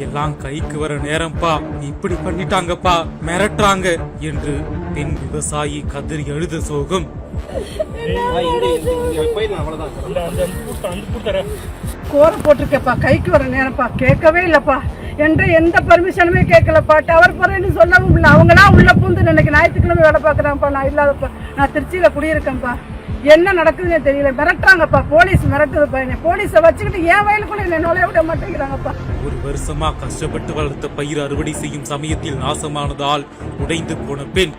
எல்லாம் கைக்கு வர நேரம்பா, இப்படி பண்ணிட்டாங்கப்பா, மிரட்டுறாங்க என்று பெண் விவசாயி கதறி எழுத சோகம். கோர போட்டிருக்கப்பா, கைக்கு வர நேரப்பா, கேட்கவே இல்லப்பா என்று எந்த பர்மிஷனுமே கேட்கலப்பா. டவர் போறேன்னு சொல்லவும் இல்லை. அவங்களா உள்ள பூந்து இன்னைக்கு ஞாயிற்றுக்கிழமை வேலை பார்க்குறாங்கப்பா. நான் இல்லாதப்பா, நான் திருச்சியில குடியிருக்கேன்ப்பா. என்ன நடக்குதுன்னு தெரியல, மிரட்டுறாங்கப்பா, போலீஸ் மிரட்டுதுப்பா. என்ன போலீஸை வச்சுக்கிட்டு என் வயலுக்குள்ள என்ன நுழைய விட மாட்டேங்கிறாங்கப்பா. ஒரு வருஷமா கஷ்டப்பட்டு வளர்த்த பயிர் அறுவடை செய்யும் சமயத்தில் நாசமானதால் உடைந்து போன பெண்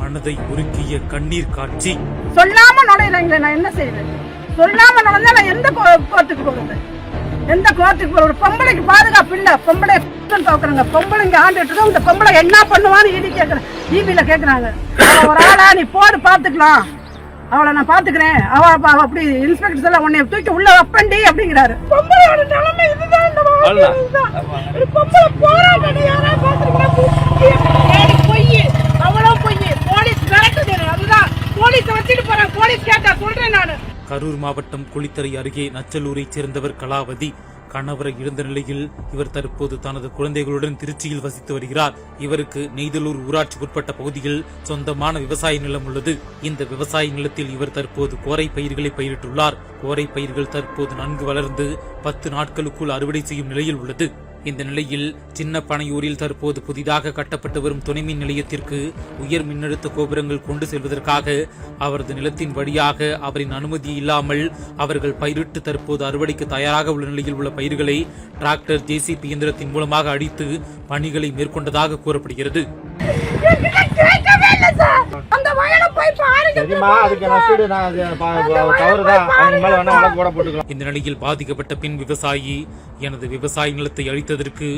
மனதை உருக்கிய கண்ணீர் காட்சி. சொல்லாம நுழையிறாங்களே, நான் என்ன செய்வேன்? சொல்லாம நுழைஞ்சா நான் எந்த கோர்ட்டுக்கு போறது? எந்த கோர்ட்டுக்கு போற? ஒரு பொம்பளைக்கு பாதுகாப்பு இல்ல. பொம்பளை பாக்குறாங்க, பொம்பளைங்க ஆண்டுட்டு இந்த பொம்பளை என்ன பண்ணுவான்னு ஈடி கேக்குறேன், டிவியில கேக்குறாங்க. ஒரு ஆளா நீ போடு பாத்துக்கலாம், அவளை நான் பாத்துக்கிறேன், அவ அப்படி இன்ஸ்பெக்டர் எல்லாம் உன்னை தூக்கி உள்ள வப்பண்டி அப்படிங்கிறாரு. பொம்பளையோட நிலைமை இதுதான். பொம்பளை போராட்டம் யாரா பாத்துருக்கீங்க? பொய், அவ்வளவு பொய். போலீஸ் மிரட்டுது, அதுதான் போலீஸை வச்சுட்டு போறேன். போலீஸ் கேட்டா சொல்றேன் நானு. கரூர் மாவட்டம் குளித்தரை அருகே நச்சலூரைச் சேர்ந்தவர் கலாவதி. கணவரை இழந்த நிலையில் இவர் தற்போது தனது குழந்தைகளுடன் திருச்சியில் வசித்து வருகிறார். இவருக்கு நெய்தலூர் ஊராட்சிக்குட்பட்ட பகுதியில் சொந்தமான விவசாய நிலம் உள்ளது. இந்த விவசாய நிலத்தில் இவர் தற்போது கோரை பயிர்களை பயிரிட்டுள்ளார். கோரை பயிர்கள் தற்போது நன்கு வளர்ந்து 10 நாட்களுக்குள் அறுவடை செய்யும் நிலையில் உள்ளது. இந்த நிலையில் சின்ன பனையூரில் தற்போது புதிதாக கட்டப்பட்டு வரும் துணைமின் நிலையத்திற்கு உயர் மின்னழுத்த கோபுரங்கள் கொண்டு செல்வதற்காக அவரது நிலத்தின் வழியாக அவரின் அனுமதி இல்லாமல் அவர்கள் பயிரிட்டு தற்போது அறுவடைக்கு தயாராக உள்ள நிலையில் உள்ள பயிர்களை டிராக்டர் ஜேசிபி இயந்திரத்தின் மூலமாக அடித்து பணிகளை மேற்கொண்டதாக கூறப்படுகிறது. இந்த நிலையில் பாதிக்கப்பட்ட பெண் விவசாயி, எனது விவசாய நிலத்தை அழித்ததற்கு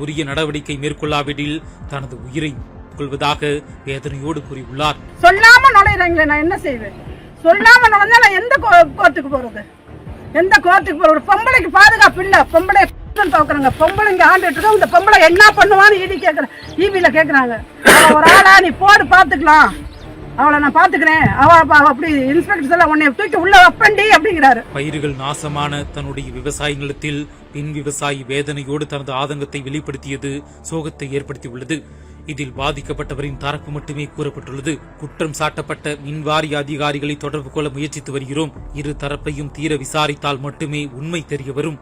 உரிய நடவடிக்கை மேற்கொள்ளாவிடில் தனது உயிரை கொள்வதாக வேதனையோடு கூறியுள்ளார். சொல்லாம நுழையிறாங்களே, நான் என்ன செய்வேன்? சொல்லாம நுழைஞ்சா நான் எந்த கோர்ட்டுக்கு போறது? எந்த கோர்ட்டுக்கு போற? ஒரு பொம்பளைக்கு பாதுகாப்பு இல்ல. பொம்பளை பாக்குறாங்க, பொம்பளைங்க ஆண்டுட்டு இந்த பொம்பளை என்ன பண்ணுவான்னு ஈடி கேக்குறேன், டிவியில கேக்குறாங்க. ஒரு ஆளா நீ போடு பாத்துக்கலாம், அவளை நான் பாத்துக்கிறேன், அவ அப்படி இன்ஸ்பெக்டர் எல்லாம் உன்னை தூக்கி உள்ள வப்பண்டி அப்படிங்கிறாரு. பயிர்கள் நாசமான தன்னுடைய விவசாய நிலத்தில் பெண் விவசாயி வேதனையோடு தனது ஆதங்கத்தை வெளிப்படுத்தியது சோகத்தை ஏற்படுத்தியுள்ளது. இதில் பாதிக்கப்பட்டவரின் தரப்பு மட்டுமே கூறப்பட்டுள்ளது. குற்றம் சாட்டப்பட்ட மின்வாரிய அதிகாரிகளை தொடர்பு கொள்ள முயற்சித்து வருகிறோம். இரு தரப்பையும் தீர விசாரித்தால் மட்டுமே உண்மை தெரிய வரும்.